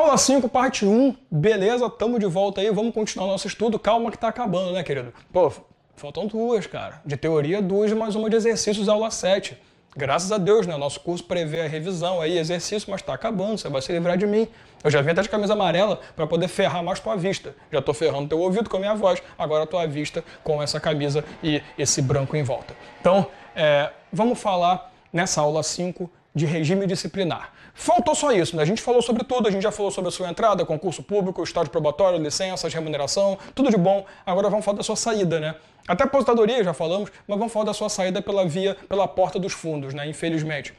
Aula 5, parte 1. Beleza, tamo de volta aí. Vamos continuar nosso estudo. Calma que tá acabando, né, querido? Pô, faltam duas, cara. De teoria, duas e mais uma de exercícios, aula 7. Graças a Deus, né? Nosso curso prevê a revisão aí, exercício, mas tá acabando. Você vai se livrar de mim. Eu já vim até de camisa amarela para poder ferrar mais tua vista. Já tô ferrando teu ouvido com a minha voz. Agora tua vista com essa camisa e esse branco em volta. Então, vamos falar nessa aula 5 de regime disciplinar. Faltou só isso, né? A gente falou sobre tudo, a gente já falou sobre a sua entrada, concurso público, estágio probatório, licenças, remuneração, tudo de bom. Agora vamos falar da sua saída, né? Até aposentadoria já falamos, mas vamos falar da sua saída pela porta dos fundos, né? Infelizmente.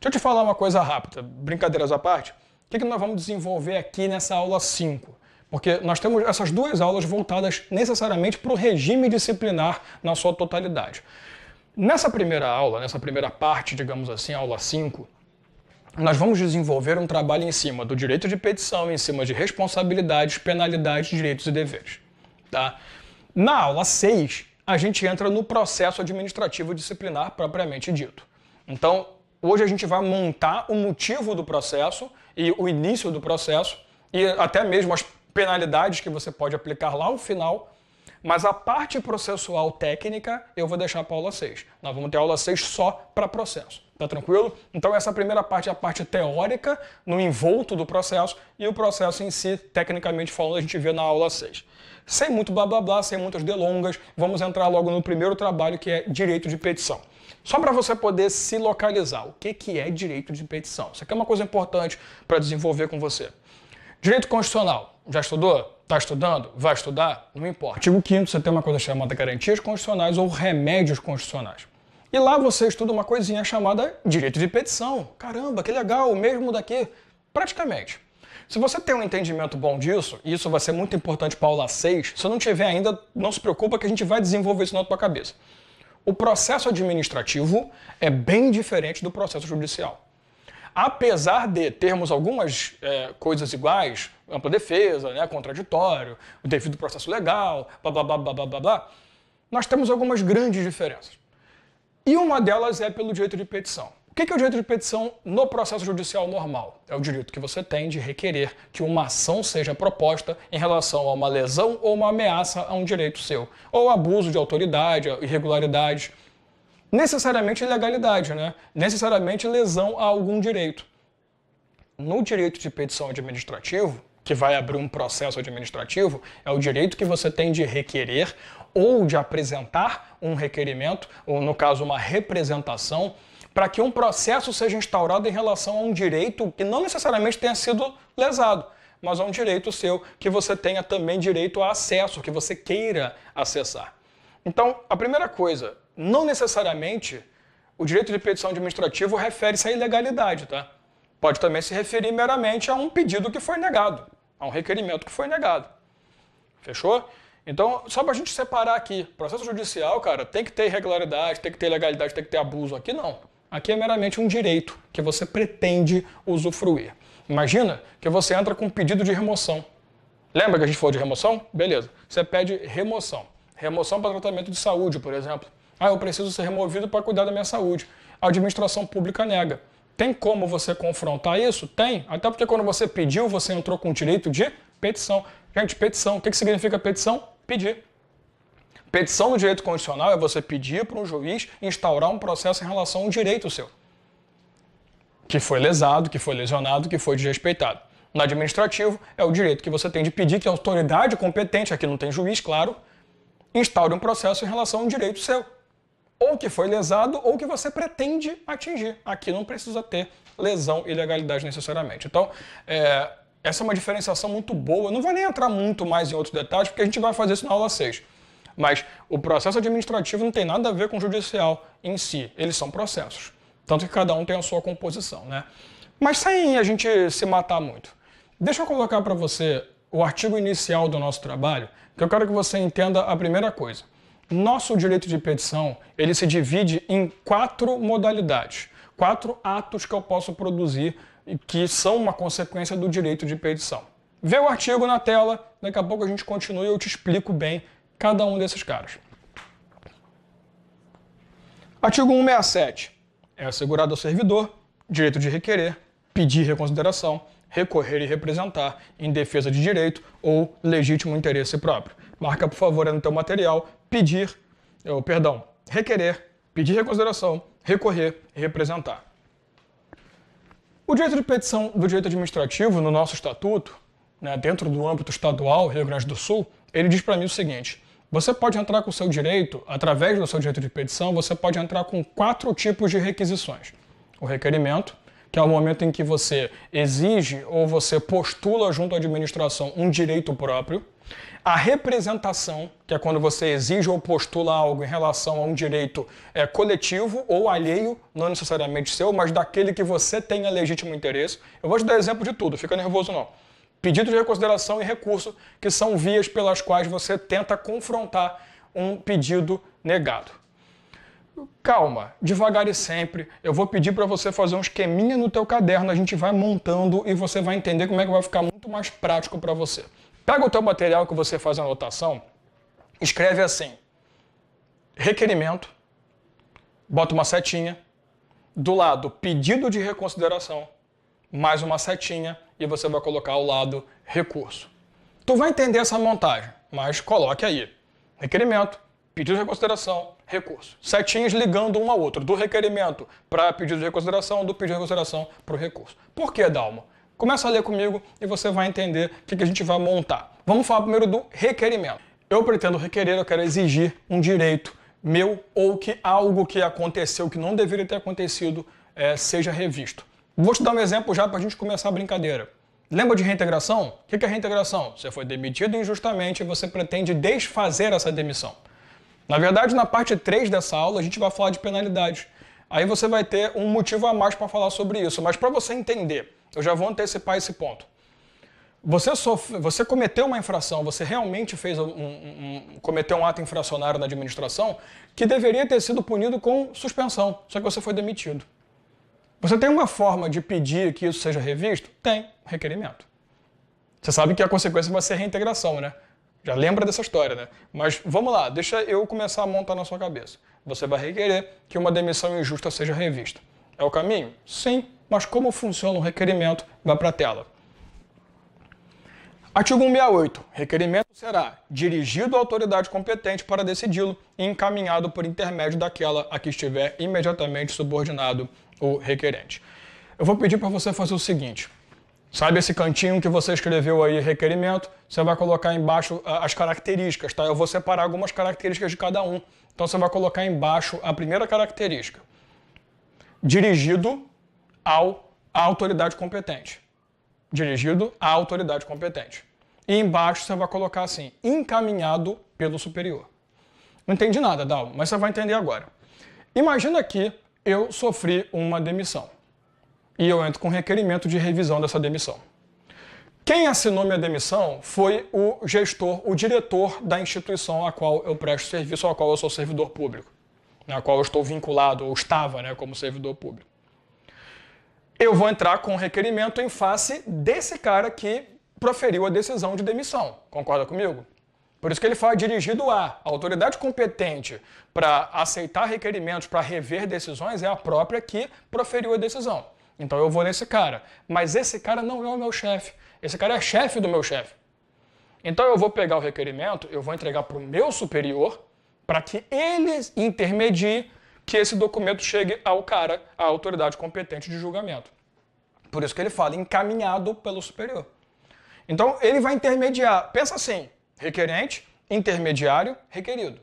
Deixa eu te falar uma coisa rápida, brincadeiras à parte. O que nós vamos desenvolver aqui nessa aula 5? Porque nós temos essas duas aulas voltadas necessariamente para o regime disciplinar na sua totalidade. Nessa primeira aula, nessa primeira parte, digamos assim, aula 5, nós vamos desenvolver um trabalho em cima do direito de petição, em cima de responsabilidades, penalidades, direitos e deveres. Tá? Na aula 6, a gente entra no processo administrativo disciplinar propriamente dito. Então, hoje a gente vai montar o motivo do processo e o início do processo e até mesmo as penalidades que você pode aplicar lá no final. Mas a parte processual técnica eu vou deixar para a aula 6. Nós vamos ter aula 6 só para processo. Tá tranquilo? Então essa primeira parte é a parte teórica, no envolto do processo, e o processo em si, tecnicamente falando, a gente vê na aula 6. Sem muito blá blá blá, sem muitas delongas, vamos entrar logo no primeiro trabalho, que é direito de petição. Só para você poder se localizar, o que é direito de petição? Isso aqui é uma coisa importante para desenvolver com você. Direito constitucional, já estudou? Está estudando? Vai estudar? Não importa. Artigo 5º, você tem uma coisa chamada garantias constitucionais ou remédios constitucionais. E lá você estuda uma coisinha chamada direito de petição. Caramba, que legal, o mesmo daqui. Praticamente. Se você tem um entendimento bom disso, e isso vai ser muito importante para a aula 6, se não tiver ainda, não se preocupa que a gente vai desenvolver isso na tua cabeça. O processo administrativo é bem diferente do processo judicial. Apesar de termos algumas coisas iguais, ampla defesa, né, contraditório, o devido processo legal, blá, blá, blá, blá, blá, blá, blá, nós temos algumas grandes diferenças. E uma delas é pelo direito de petição. O que é o direito de petição no processo judicial normal? É o direito que você tem de requerer que uma ação seja proposta em relação a uma lesão ou uma ameaça a um direito seu, ou abuso de autoridade, irregularidade. Necessariamente ilegalidade, né? Necessariamente lesão a algum direito. No direito de petição administrativo, que vai abrir um processo administrativo, é o direito que você tem de requerer ou de apresentar um requerimento, ou no caso uma representação, para que um processo seja instaurado em relação a um direito que não necessariamente tenha sido lesado, mas a um direito seu que você tenha também direito a acesso, que você queira acessar. Então, a primeira coisa, não necessariamente o direito de petição administrativo refere-se à ilegalidade, tá? Pode também se referir meramente a um pedido que foi negado, a um requerimento que foi negado. Fechou? Então, só para a gente separar aqui, processo judicial, cara, tem que ter irregularidade, tem que ter ilegalidade, tem que ter abuso. Aqui não. Aqui é meramente um direito que você pretende usufruir. Imagina que você entra com um pedido de remoção. Lembra que a gente falou de remoção? Beleza. Você pede remoção. Remoção para tratamento de saúde, por exemplo. Ah, eu preciso ser removido para cuidar da minha saúde. A administração pública nega. Tem como você confrontar isso? Tem. Até porque quando você pediu, você entrou com o direito de petição. Gente, petição. O que significa petição? Pedir. Petição no direito constitucional é você pedir para um juiz instaurar um processo em relação a um direito seu. Que foi lesado, que foi lesionado, que foi desrespeitado. No administrativo, é o direito que você tem de pedir que a autoridade competente, aqui não tem juiz, claro, instaure um processo em relação a um direito seu. Ou que foi lesado, ou que você pretende atingir. Aqui não precisa ter lesão e ilegalidade necessariamente. Então, essa é uma diferenciação muito boa. Eu não vou nem entrar muito mais em outros detalhes, porque a gente vai fazer isso na aula 6. Mas o processo administrativo não tem nada a ver com o judicial em si. Eles são processos. Tanto que cada um tem a sua composição, né? Mas sem a gente se matar muito. Deixa eu colocar para você o artigo inicial do nosso trabalho, que eu quero que você entenda a primeira coisa. Nosso direito de petição, ele se divide em 4 modalidades, 4 atos que eu posso produzir e que são uma consequência do direito de petição. Vê o artigo na tela, daqui a pouco a gente continua e eu te explico bem cada um desses caras. Artigo 167. É assegurado ao servidor direito de requerer, pedir reconsideração, recorrer e representar em defesa de direito ou legítimo interesse próprio. Marca, por favor, no teu material, requerer, pedir reconsideração, recorrer e representar. O direito de petição do direito administrativo, no nosso estatuto, né, dentro do âmbito estadual, Rio Grande do Sul, ele diz para mim o seguinte: você pode entrar com o seu direito, através do seu direito de petição, você pode entrar com 4 tipos de requisições. O requerimento, que é o momento em que você exige ou você postula junto à administração um direito próprio. A representação, que é quando você exige ou postula algo em relação a um direito coletivo ou alheio, não necessariamente seu, mas daquele que você tenha legítimo interesse. Eu vou te dar exemplo de tudo, fica nervoso não. Pedido de reconsideração e recurso, que são vias pelas quais você tenta confrontar um pedido negado. Calma, devagar e sempre. Eu vou pedir para você fazer um esqueminha no teu caderno, a gente vai montando e você vai entender como é que vai ficar muito mais prático para você. Pega o teu material que você faz a anotação, escreve assim: requerimento, bota uma setinha, do lado pedido de reconsideração, mais uma setinha e você vai colocar ao lado recurso. Tu vai entender essa montagem, mas coloque aí: requerimento, pedido de reconsideração, recurso. Setinhas ligando um ao outro, do requerimento para pedido de reconsideração, do pedido de reconsideração para o recurso. Por que, Dalmo? Começa a ler comigo e você vai entender o que a gente vai montar. Vamos falar primeiro do requerimento. Eu pretendo requerer, eu quero exigir um direito meu ou que algo que aconteceu, que não deveria ter acontecido, seja revisto. Vou te dar um exemplo já para a gente começar a brincadeira. Lembra de reintegração? O que é reintegração? Você foi demitido injustamente e você pretende desfazer essa demissão. Na verdade, na parte 3 dessa aula, a gente vai falar de penalidade. Aí você vai ter um motivo a mais para falar sobre isso. Mas para você entender, eu já vou antecipar esse ponto. Você cometeu uma infração, você realmente cometeu um ato infracionário na administração que deveria ter sido punido com suspensão, só que você foi demitido. Você tem uma forma de pedir que isso seja revisto? Tem, requerimento. Você sabe que a consequência vai ser reintegração, né? Já lembra dessa história, né? Mas vamos lá, deixa eu começar a montar na sua cabeça. Você vai requerer que uma demissão injusta seja revista. É o caminho? Sim, mas como funciona o requerimento? Vai para a tela. Artigo 168. Requerimento será dirigido à autoridade competente para decidi-lo e encaminhado por intermédio daquela a que estiver imediatamente subordinado o requerente. Eu vou pedir para você fazer o seguinte. Sabe esse cantinho que você escreveu aí, requerimento? Você vai colocar embaixo as características, tá? Eu vou separar algumas características de cada um. Então você vai colocar embaixo a primeira característica. Dirigido à autoridade competente. Dirigido à autoridade competente. E embaixo você vai colocar assim, encaminhado pelo superior. Não entendi nada, Dalmo, mas você vai entender agora. Imagina que eu sofri uma demissão. E eu entro com requerimento de revisão dessa demissão. Quem assinou minha demissão foi o gestor, o diretor da instituição a qual eu presto serviço, a qual eu sou servidor público, na qual eu estou vinculado, ou estava, né, como servidor público. Eu vou entrar com requerimento em face desse cara que proferiu a decisão de demissão. Concorda comigo? Por isso que ele fala dirigido à autoridade competente para aceitar requerimentos, para rever decisões, é a própria que proferiu a decisão. Então eu vou nesse cara. Mas esse cara não é o meu chefe. Esse cara é chefe do meu chefe. Então eu vou pegar o requerimento, eu vou entregar para o meu superior, para que ele intermedie que esse documento chegue ao cara, à autoridade competente de julgamento. Por isso que ele fala encaminhado pelo superior. Então ele vai intermediar. Pensa assim, requerente, intermediário, requerido.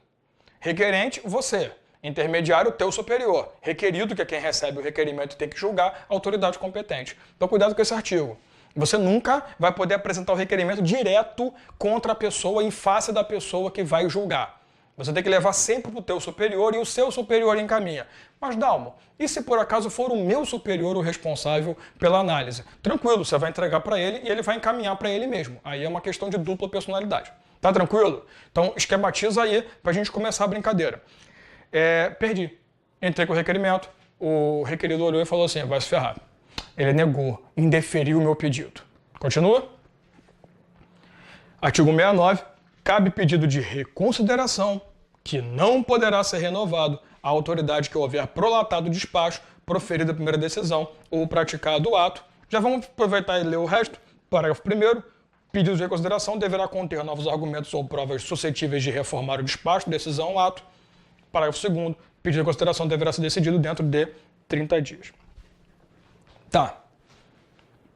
Requerente, você. Intermediário, teu superior. Requerido, que é quem recebe o requerimento e tem que julgar, a autoridade competente. Então cuidado com esse artigo. Você nunca vai poder apresentar o requerimento direto contra a pessoa, em face da pessoa que vai julgar. Você tem que levar sempre para o teu superior e o seu superior encaminha. Mas, Dalmo, e se por acaso for o meu superior o responsável pela análise? Tranquilo, você vai entregar para ele e ele vai encaminhar para ele mesmo. Aí é uma questão de dupla personalidade. Tá tranquilo? Então, esquematiza aí para a gente começar a brincadeira. Perdi. Entrei com o requerimento, o requerido olhou e falou assim, vai se ferrar. Ele negou, indeferiu o meu pedido. Continua? Artigo 69. Cabe pedido de reconsideração, que não poderá ser renovado à autoridade que houver prolatado o despacho, proferida a primeira decisão ou praticado o ato, Já vamos aproveitar e ler o resto. Parágrafo 1º. Pedido de reconsideração deverá conter novos argumentos ou provas suscetíveis de reformar o despacho, decisão ou ato. Parágrafo 2º. Pedido de reconsideração deverá ser decidido dentro de 30 dias. Tá.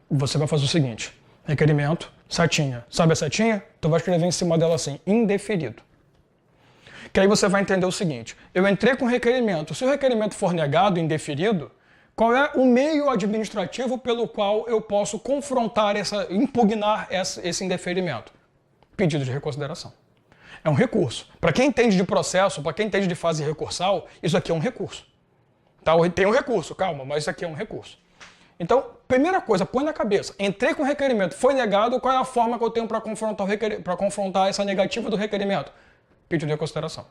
Você vai fazer o seguinte. Requerimento, setinha. Sabe a setinha? Tu vai escrever em cima dela assim, indeferido. Que aí você vai entender o seguinte. Eu entrei com requerimento. Se o requerimento for negado, indeferido, qual é o meio administrativo pelo qual eu posso confrontar, impugnar esse indeferimento? Pedido de reconsideração. É um recurso. Para quem entende de processo, para quem entende de fase recursal, isso aqui é um recurso. Tá? Tem um recurso, calma, mas isso aqui é um recurso. Então, primeira coisa, põe na cabeça. Entrei com requerimento, foi negado, qual é a forma que eu tenho para confrontar essa negativa do requerimento? Pedido de reconsideração.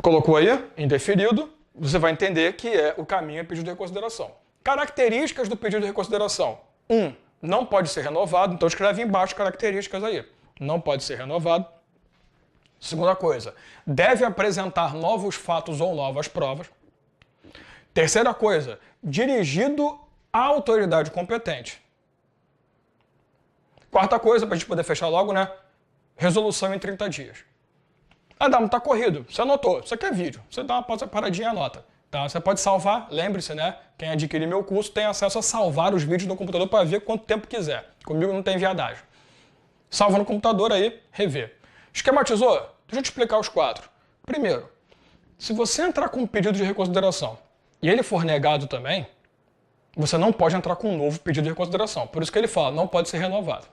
Colocou aí, indeferido, você vai entender que o caminho é pedido de reconsideração. Características do pedido de reconsideração. 1. Não pode ser renovado, então escreve embaixo características aí. Não pode ser renovado. Segunda coisa, deve apresentar novos fatos ou novas provas. Terceira coisa, dirigido à autoridade competente. Quarta coisa, para a gente poder fechar logo, né? Resolução em 30 dias. Adamo, tá corrido. Você anotou. Isso aqui é vídeo. Você dá uma paradinha e anota. Tá? Você pode salvar. Lembre-se, né? Quem adquirir meu curso tem acesso a salvar os vídeos no computador para ver quanto tempo quiser. Comigo não tem viadagem. Salva no computador aí, rever. Esquematizou? Deixa eu te explicar os 4. Primeiro, se você entrar com um pedido de reconsideração e ele for negado também, você não pode entrar com um novo pedido de reconsideração. Por isso que ele fala, não pode ser renovado.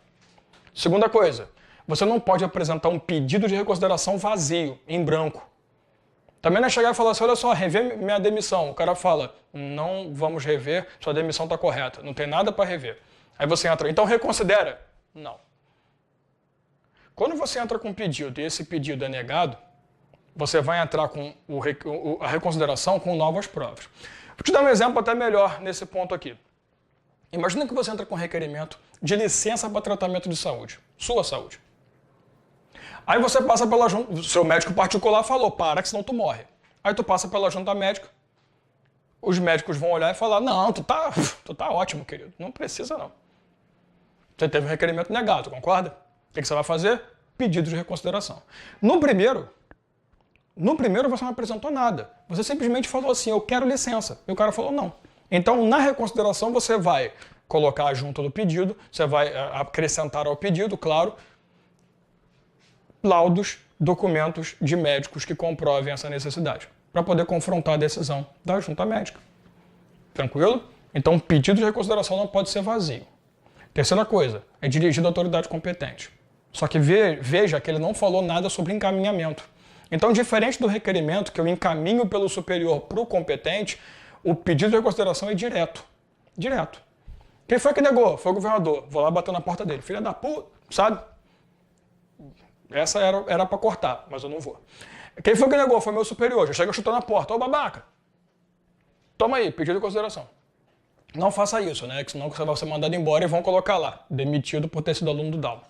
Segunda coisa, você não pode apresentar um pedido de reconsideração vazio, em branco. Também não é chegar e falar assim, olha só, rever minha demissão. O cara fala, não vamos rever, sua demissão está correta, não tem nada para rever. Aí você entra, então reconsidera? Não. Quando você entra com um pedido e esse pedido é negado, você vai entrar com a reconsideração com novas provas. Vou te dar um exemplo até melhor nesse ponto aqui. Imagina que você entra com um requerimento de licença para tratamento de saúde, sua saúde. Aí você passa pela junta, o seu médico particular falou, para que senão tu morre. Aí tu passa pela junta médica, os médicos vão olhar e falar, não, tu tá ótimo, querido, não precisa não. Você teve um requerimento negado, concorda? O que você vai fazer? Pedido de reconsideração. No primeiro você não apresentou nada. Você simplesmente falou assim, eu quero licença. E o cara falou não. Então, na reconsideração, você vai colocar junto do pedido, você vai acrescentar ao pedido, claro, laudos, documentos de médicos que comprovem essa necessidade, para poder confrontar a decisão da junta médica. Tranquilo? Então, pedido de reconsideração não pode ser vazio. Terceira coisa, é dirigido à autoridade competente. Só que veja que ele não falou nada sobre encaminhamento. Então, diferente do requerimento que eu encaminho pelo superior para o competente, o pedido de reconsideração é direto. Direto. Quem foi que negou? Foi o governador. Vou lá bater na porta dele. Filha da puta, sabe? Essa era para cortar, mas eu não vou. Quem foi que negou? Foi meu superior. Já chega chutando a porta. Ô, babaca! Toma aí, pedido de consideração. Não faça isso, né? Que senão você vai ser mandado embora e vão colocar lá. Demitido por ter sido aluno do DAO.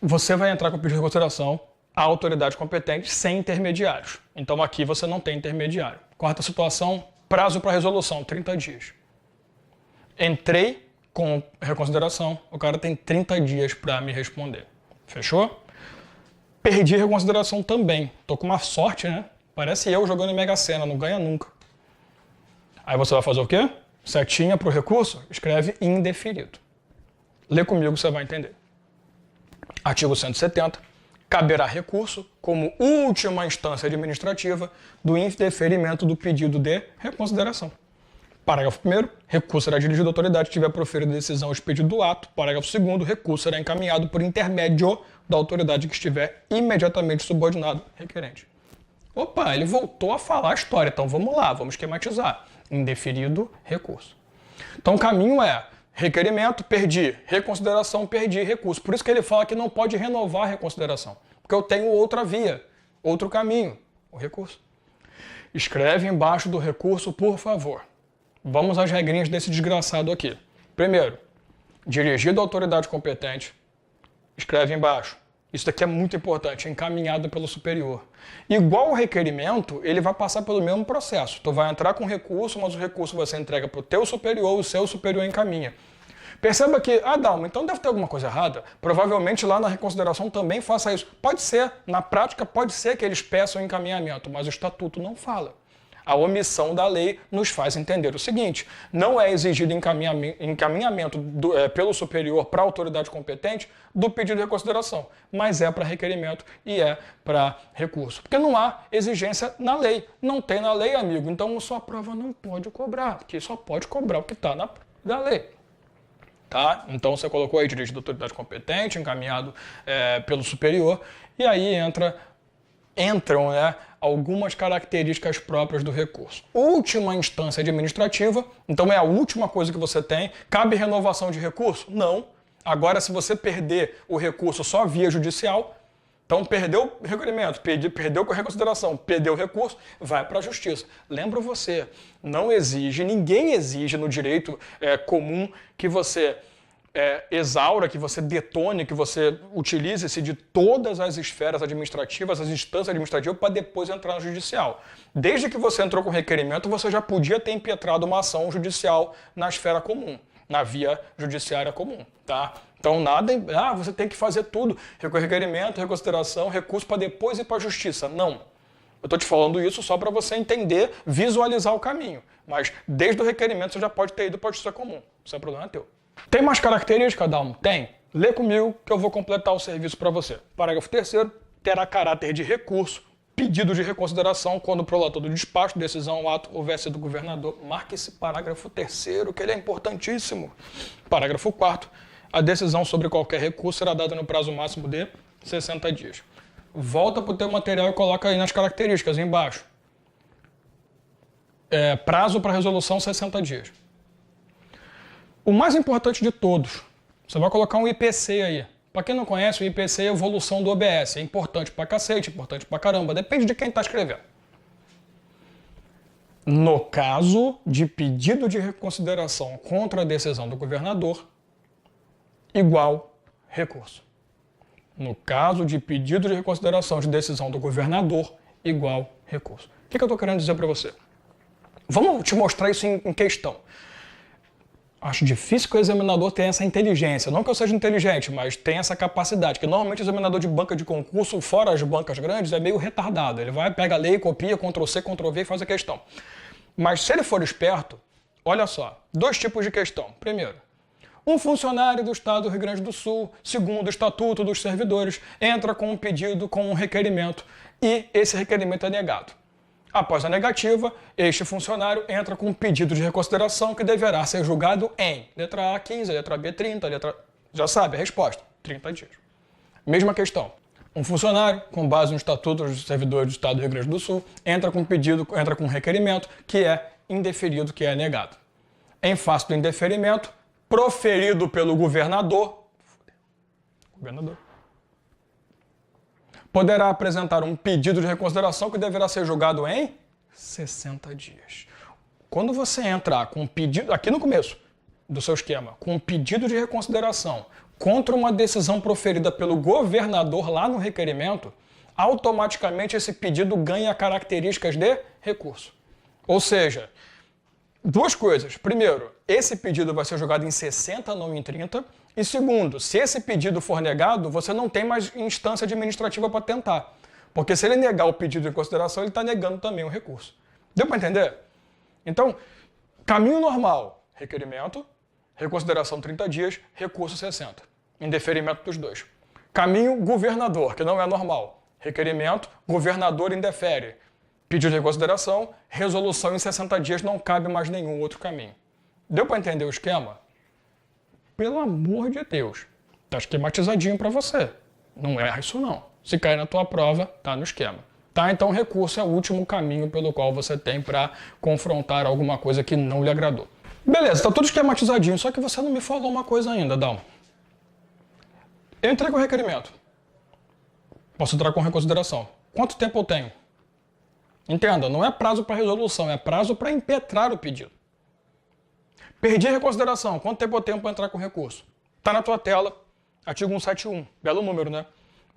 Você vai entrar com o pedido de consideração à autoridade competente sem intermediários. Então aqui você não tem intermediário. Quarta situação, prazo para resolução, 30 dias. Entrei com reconsideração, o cara tem 30 dias para me responder. Fechou? Perdi a reconsideração também. Tô com uma sorte, né? Parece eu jogando em Mega Sena, não ganha nunca. Aí você vai fazer o quê? Setinha para o recurso, escreve indeferido. Lê comigo, você vai entender. Artigo 170. Caberá recurso como última instância administrativa do indeferimento do pedido de reconsideração. Parágrafo 1º. Recurso será dirigido à autoridade que tiver proferido decisão expedida do ato. Parágrafo 2º. Recurso será encaminhado por intermédio da autoridade que estiver imediatamente subordinado requerente. Opa, ele voltou a falar a história. Então vamos lá, vamos esquematizar. Indeferido, recurso. Então o caminho é requerimento, perdi. Reconsideração, perdi. Recurso. Por isso que ele fala que não pode renovar a reconsideração. Porque eu tenho outra via, outro caminho, o recurso. Escreve embaixo do recurso, por favor. Vamos às regrinhas desse desgraçado aqui. Primeiro, dirigido à autoridade competente. Escreve embaixo. Isso daqui é muito importante, encaminhado pelo superior. Igual o requerimento, ele vai passar pelo mesmo processo. Tu vai entrar com recurso, mas o recurso você entrega para o teu superior, o seu superior encaminha. Perceba que, Dalma, então deve ter alguma coisa errada. Provavelmente lá na reconsideração também faça isso. Pode ser, na prática pode ser que eles peçam encaminhamento, mas o estatuto não fala. A omissão da lei nos faz entender o seguinte: não é exigido encaminhamento pelo superior para a autoridade competente do pedido de reconsideração, mas é para requerimento e é para recurso. Porque não há exigência na lei. Não tem na lei, amigo. Então sua prova não pode cobrar, porque só pode cobrar o que está na lei. Tá? Então você colocou aí direito da autoridade competente, encaminhado pelo superior, e aí entram algumas características próprias do recurso. Última instância administrativa, então é a última coisa que você tem. Cabe renovação de recurso? Não. Agora, se você perder o recurso só via judicial, então perdeu o requerimento, perdeu com a reconsideração, perdeu o recurso, vai para a justiça. Lembro você, não exige, ninguém exige no direito comum que você exaura, que você detone, que você utilize-se de todas as esferas administrativas, as instâncias administrativas, para depois entrar no judicial. Desde que você entrou com requerimento, você já podia ter impetrado uma ação judicial na esfera comum, na via judiciária comum, tá? Então nada, você tem que fazer tudo, requerimento, reconsideração, recurso para depois ir para a justiça. Não. Eu estou te falando isso só para você entender, visualizar o caminho. Mas desde o requerimento você já pode ter ido para a justiça comum. Isso é problema teu. Tem mais características, Dalmo? Tem. Lê comigo que eu vou completar o serviço para você. Parágrafo 3º, terá caráter de recurso, pedido de reconsideração quando o prolator do despacho, decisão, ato, houver sido governador. Marque esse parágrafo 3º, que ele é importantíssimo. Parágrafo 4º, a decisão sobre qualquer recurso será dada no prazo máximo de 60 dias. Volta para o teu material e coloca aí nas características, embaixo. Prazo para resolução 60 dias. O mais importante de todos, você vai colocar um IPC aí. Para quem não conhece, o IPC é a evolução do OBS. É importante pra cacete, importante pra caramba. Depende de quem está escrevendo. No caso de pedido de reconsideração contra a decisão do governador, igual recurso. No caso de pedido de reconsideração de decisão do governador, igual recurso. O que eu estou querendo dizer para você? Vamos te mostrar isso em questão. Acho difícil que o examinador tenha essa inteligência. Não que eu seja inteligente, mas tem essa capacidade. Que normalmente o examinador de banca de concurso, fora as bancas grandes, é meio retardado. Ele vai, pega a lei, copia, Ctrl+C, Ctrl+V e faz a questão. Mas se ele for esperto, olha só, 2 tipos de questão. Primeiro, um funcionário do Estado do Rio Grande do Sul, segundo o Estatuto dos Servidores, entra com um pedido, com um requerimento, e esse requerimento é negado. Após a negativa, este funcionário entra com um pedido de reconsideração que deverá ser julgado em letra A, 15, letra B, 30, Já sabe a resposta, 30 dias. Mesma questão. Um funcionário, com base no Estatuto dos Servidores do Estado do Rio Grande do Sul, entra com um requerimento que é indeferido, que é negado. Em face do indeferimento, proferido pelo governador, poderá apresentar um pedido de reconsideração que deverá ser julgado em 60 dias. Quando você entrar com um pedido, aqui no começo do seu esquema, com um pedido de reconsideração contra uma decisão proferida pelo governador lá no requerimento, automaticamente esse pedido ganha características de recurso. Ou seja, 2 coisas. Primeiro, esse pedido vai ser julgado em 60, não em 30. E segundo, se esse pedido for negado, você não tem mais instância administrativa para tentar. Porque se ele negar o pedido em consideração, ele está negando também o recurso. Deu para entender? Então, caminho normal, requerimento, reconsideração 30 dias, recurso 60. Indeferimento dos 2. Caminho governador, que não é normal. Requerimento, governador indefere. Pedido de reconsideração, resolução em 60 dias, não cabe mais nenhum outro caminho. Deu para entender o esquema? Pelo amor de Deus, tá esquematizadinho para você. Não erra isso não. Se cair na tua prova, tá no esquema. Tá? Então recurso é o último caminho pelo qual você tem para confrontar alguma coisa que não lhe agradou. Beleza, tá tudo esquematizadinho, só que você não me falou uma coisa ainda, Dalmo. Eu entrei com requerimento. Posso entrar com reconsideração. Quanto tempo eu tenho? Entenda, não é prazo para resolução, é prazo para impetrar o pedido. Perdi a reconsideração. Quanto tempo eu tenho para entrar com recurso? Está na tua tela, artigo 171. Belo número, né?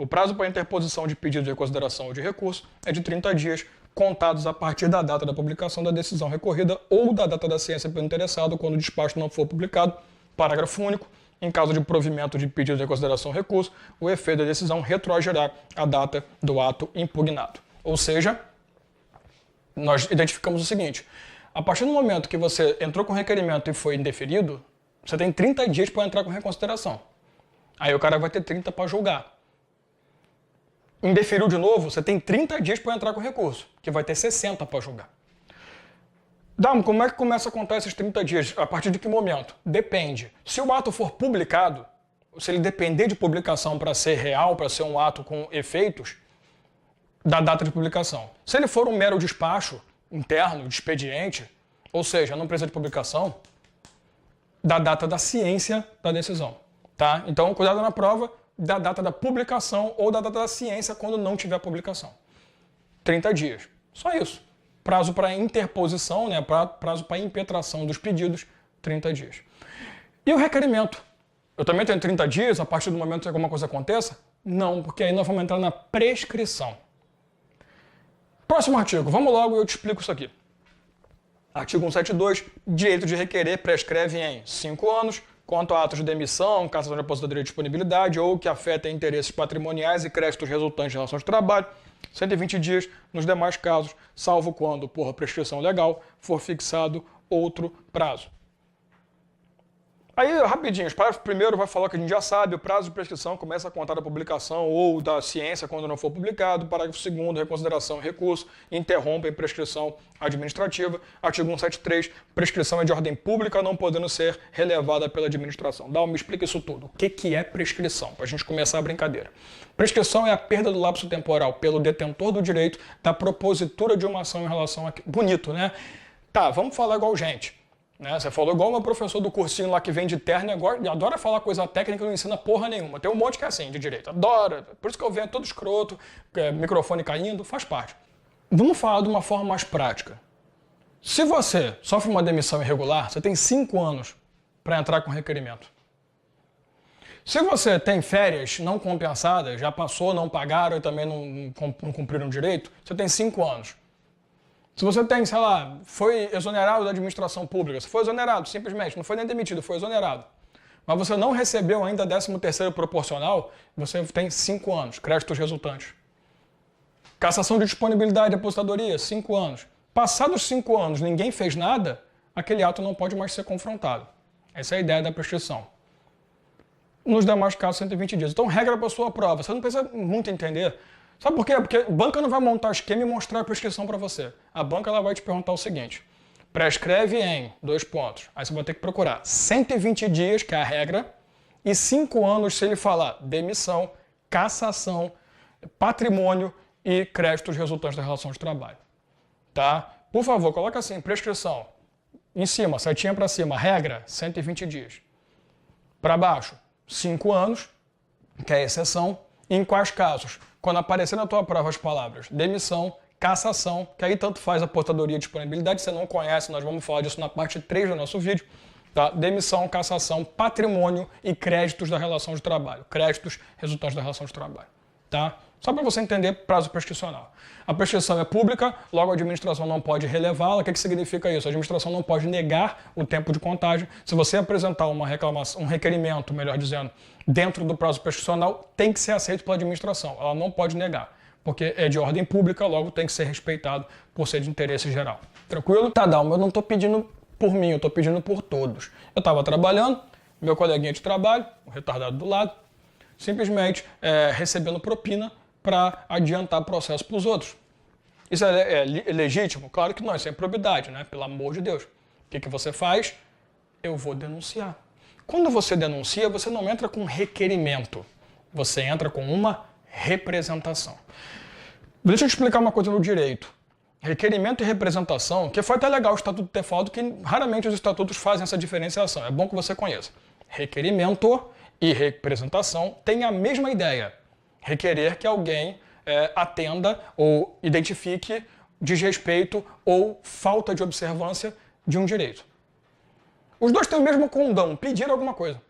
O prazo para interposição de pedido de reconsideração ou de recurso é de 30 dias, contados a partir da data da publicação da decisão recorrida ou da data da ciência pelo interessado, quando o despacho não for publicado. Parágrafo único. Em caso de provimento de pedido de reconsideração ou recurso, o efeito da decisão retroagirá a data do ato impugnado. Ou seja, nós identificamos o seguinte: a partir do momento que você entrou com requerimento e foi indeferido, você tem 30 dias para entrar com reconsideração. Aí o cara vai ter 30 para julgar. Indeferiu de novo, você tem 30 dias para entrar com recurso, que vai ter 60 para julgar. Damo, como é que começa a contar esses 30 dias? A partir de que momento? Depende. Se o ato for publicado, se ele depender de publicação para ser real, para ser um ato com efeitos, da data de publicação. Se ele for um mero despacho interno, de expediente, ou seja, não precisa de publicação, da data da ciência da decisão. Tá? Então, cuidado na prova da data da publicação ou da data da ciência quando não tiver publicação. 30 dias. Só isso. Prazo para interposição, né? Prazo para impetração dos pedidos, 30 dias. E o requerimento? Eu também tenho 30 dias a partir do momento que alguma coisa aconteça? Não, porque aí nós vamos entrar na prescrição. Próximo artigo. Vamos logo e eu te explico isso aqui. Artigo 172. Direito de requerer prescreve em 5 anos, quanto a atos de demissão, cassação de aposentadoria de disponibilidade ou que afetem interesses patrimoniais e créditos resultantes de relação de trabalho, 120 dias nos demais casos, salvo quando, por prescrição legal, for fixado outro prazo. Aí, rapidinho, o parágrafo primeiro vai falar que a gente já sabe, o prazo de prescrição começa a contar da publicação ou da ciência quando não for publicado. Parágrafo segundo, reconsideração e recurso, interrompem prescrição administrativa. Artigo 173, prescrição é de ordem pública, não podendo ser relevada pela administração. Me explica isso tudo. O que é prescrição? Para a gente começar a brincadeira. Prescrição é a perda do lapso temporal pelo detentor do direito da propositura de uma ação em relação a... Bonito, né? Tá, vamos falar igual gente. Né? Você falou igual o meu professor do cursinho lá que vem de terno e adora falar coisa técnica e não ensina porra nenhuma. Tem um monte que é assim, de direito. Adora. Por isso que eu venho todo escroto, microfone caindo, faz parte. Vamos falar de uma forma mais prática. Se você sofre uma demissão irregular, você tem 5 anos para entrar com requerimento. Se você tem férias não compensadas, já passou, não pagaram e também não cumpriram o direito, você tem 5 anos. Se você tem, sei lá, foi exonerado da administração pública, se foi exonerado, simplesmente, não foi nem demitido, foi exonerado, mas você não recebeu ainda 13º proporcional, você tem 5 anos, créditos resultantes. Cassação de disponibilidade de aposentadoria, 5 anos. Passados 5 anos, ninguém fez nada, aquele ato não pode mais ser confrontado. Essa é a ideia da prescrição. Nos demais casos, 120 dias. Então, regra para a sua prova. Você não precisa muito entender. Sabe por quê? Porque a banca não vai montar esquema e mostrar a prescrição para você. A banca ela vai te perguntar o seguinte: prescreve em 2 pontos. Aí você vai ter que procurar 120 dias, que é a regra, e 5 anos se ele falar demissão, cassação, patrimônio e créditos resultantes da relação de trabalho. Tá? Por favor, coloca assim, prescrição. Em cima, setinha para cima, regra, 120 dias. Para baixo, 5 anos, que é a exceção. E em quais casos? Quando aparecer na tua prova as palavras demissão, cassação, que aí tanto faz a aposentadoria e disponibilidade, você não conhece, nós vamos falar disso na parte 3 do nosso vídeo. Tá? Demissão, cassação, patrimônio e créditos da relação de trabalho. Créditos resultantes da relação de trabalho. Tá? Só para você entender prazo prescricional. A prescrição é pública, logo a administração não pode relevá-la. O que significa isso? A administração não pode negar o tempo de contagem. Se você apresentar uma reclamação, um requerimento, melhor dizendo, dentro do prazo prescricional, tem que ser aceito pela administração. Ela não pode negar, porque é de ordem pública, logo tem que ser respeitado por ser de interesse geral. Tranquilo? Tá, Dalma, eu não estou pedindo por mim, eu estou pedindo por todos. Eu estava trabalhando, meu coleguinha de trabalho, o retardado do lado, simplesmente recebendo propina para adiantar processo para os outros. Isso é legítimo? Claro que não, isso é improbidade, né? Pelo amor de Deus. O que você faz? Eu vou denunciar. Quando você denuncia, você não entra com requerimento, você entra com uma representação. Deixa eu te explicar uma coisa no direito. Requerimento e representação, que foi até legal o estatuto ter falado que raramente os estatutos fazem essa diferenciação, é bom que você conheça. Requerimento e representação têm a mesma ideia. Requerer que alguém atenda ou identifique desrespeito ou falta de observância de um direito. Os dois têm o mesmo condão, pedir alguma coisa.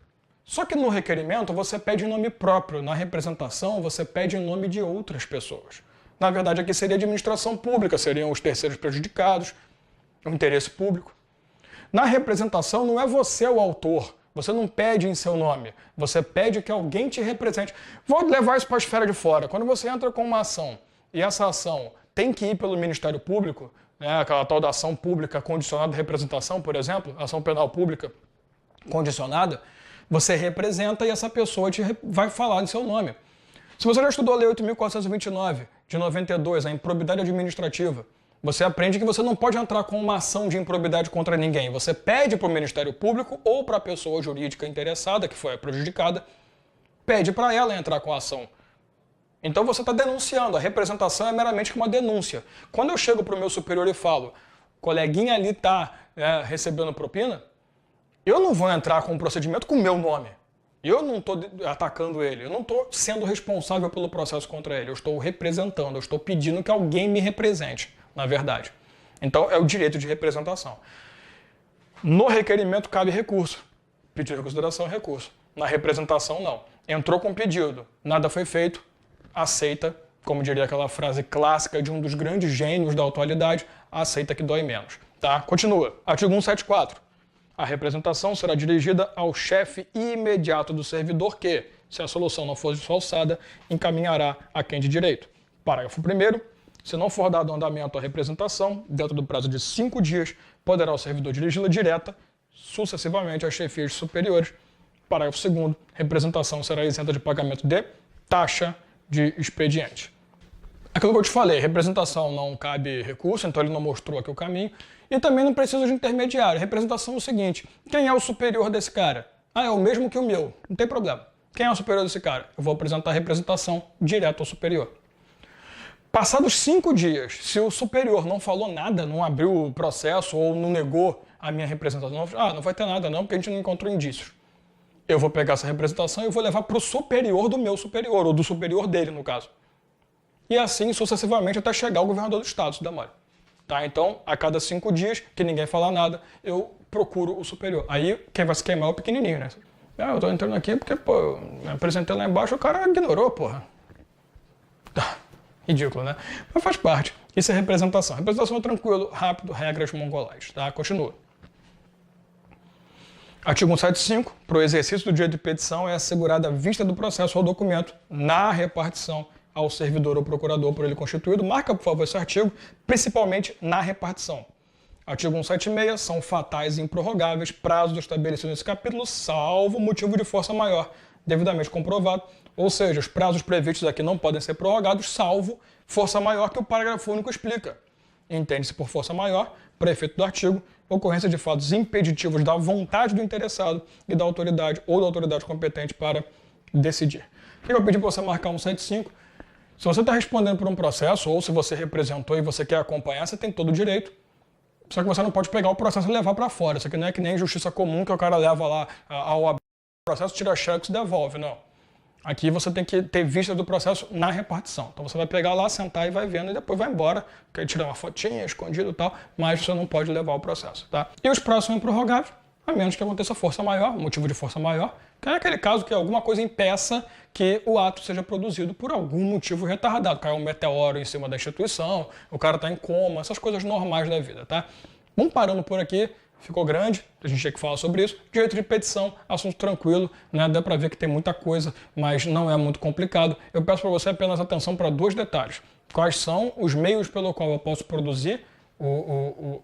Só que no requerimento você pede em nome próprio, na representação você pede em nome de outras pessoas. Na verdade aqui seria a administração pública, seriam os terceiros prejudicados, o interesse público. Na representação não é você o autor, você não pede em seu nome, você pede que alguém te represente. Vou levar isso para a esfera de fora. Quando você entra com uma ação e essa ação tem que ir pelo Ministério Público, né, aquela tal da ação pública condicionada de representação, por exemplo, ação penal pública condicionada, você representa e essa pessoa vai falar em seu nome. Se você já estudou a Lei 8.429, de 92, a improbidade administrativa, você aprende que você não pode entrar com uma ação de improbidade contra ninguém. Você pede para o Ministério Público ou para a pessoa jurídica interessada, que foi prejudicada, pede para ela entrar com a ação. Então você está denunciando, a representação é meramente uma denúncia. Quando eu chego para o meu superior e falo, coleguinha ali está recebendo propina, eu não vou entrar com um procedimento com o meu nome. Eu não estou atacando ele, eu não estou sendo responsável pelo processo contra ele, eu estou representando, eu estou pedindo que alguém me represente, na verdade. Então é o direito de representação. No requerimento cabe recurso, pedido de reconsideração é recurso. Na representação não. Entrou com pedido, nada foi feito, aceita, como diria aquela frase clássica de um dos grandes gênios da atualidade, aceita que dói menos. Tá? Continua. Artigo 174. A representação será dirigida ao chefe imediato do servidor que, se a solução não for falsada, encaminhará a quem de direito. Parágrafo 1º. Se não for dado andamento à representação, dentro do prazo de 5 dias, poderá o servidor dirigi-la direta, sucessivamente às chefias superiores. Parágrafo 2º. Representação será isenta de pagamento de taxa de expediente. Aquilo que eu te falei, representação não cabe recurso, então ele não mostrou aqui o caminho. E também não precisa de intermediário. Representação é o seguinte, quem é o superior desse cara? Ah, é o mesmo que o meu, não tem problema. Quem é o superior desse cara? Eu vou apresentar a representação direto ao superior. Passados 5 dias, se o superior não falou nada, não abriu o processo ou não negou a minha representação, não vai ter nada não, porque a gente não encontrou indícios. Eu vou pegar essa representação e vou levar para o superior do meu superior, ou do superior dele, no caso. E assim sucessivamente até chegar ao governador do estado, se der mole. Tá? Então, a cada 5 dias, que ninguém fala nada, eu procuro o superior. Aí, quem vai se queimar é o pequenininho, né? Eu tô entrando aqui porque, pô, eu me apresentei lá embaixo, o cara ignorou, porra. Ridículo, né? Mas faz parte. Isso é representação. Representação é tranquilo, rápido, regras mongolais, tá? Continua. Artigo 175. Para o exercício do direito de petição é assegurada a vista do processo ou documento na repartição ao servidor ou procurador por ele constituído. Marca, por favor, esse artigo, principalmente na repartição. Artigo 176. São fatais e improrrogáveis prazos estabelecidos nesse capítulo, salvo motivo de força maior, devidamente comprovado. Ou seja, os prazos previstos aqui não podem ser prorrogados, salvo força maior, que o parágrafo único explica. Entende-se por força maior, prefeito do artigo, ocorrência de fatos impeditivos da vontade do interessado e da autoridade ou da autoridade competente para decidir. O que eu pedi para você marcar 175? Se você está respondendo por um processo, ou se você representou e você quer acompanhar, você tem todo o direito. Só que você não pode pegar o processo e levar para fora. Isso aqui não é que nem justiça comum, que o cara leva lá ao abrir o processo, tira cheque e devolve, não. Aqui você tem que ter vista do processo na repartição. Então você vai pegar lá, sentar e vai vendo e depois vai embora, quer tirar uma fotinha, escondido e tal, mas você não pode levar o processo, tá? E os prazos são improrrogáveis, a menos que aconteça força maior, motivo de força maior, que é aquele caso que alguma coisa impeça que o ato seja produzido por algum motivo retardado. Caiu um meteoro em cima da instituição, o cara está em coma, essas coisas normais da vida, tá? Vamos parando por aqui. Ficou grande, a gente tinha que falar sobre isso. Direito de petição, assunto tranquilo, né? Dá para ver que tem muita coisa, mas não é muito complicado. Eu peço para você apenas atenção para 2 detalhes. Quais são os meios pelo qual eu posso produzir o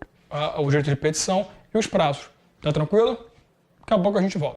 direito de petição e os prazos. Tá tranquilo? Daqui a pouco a gente volta.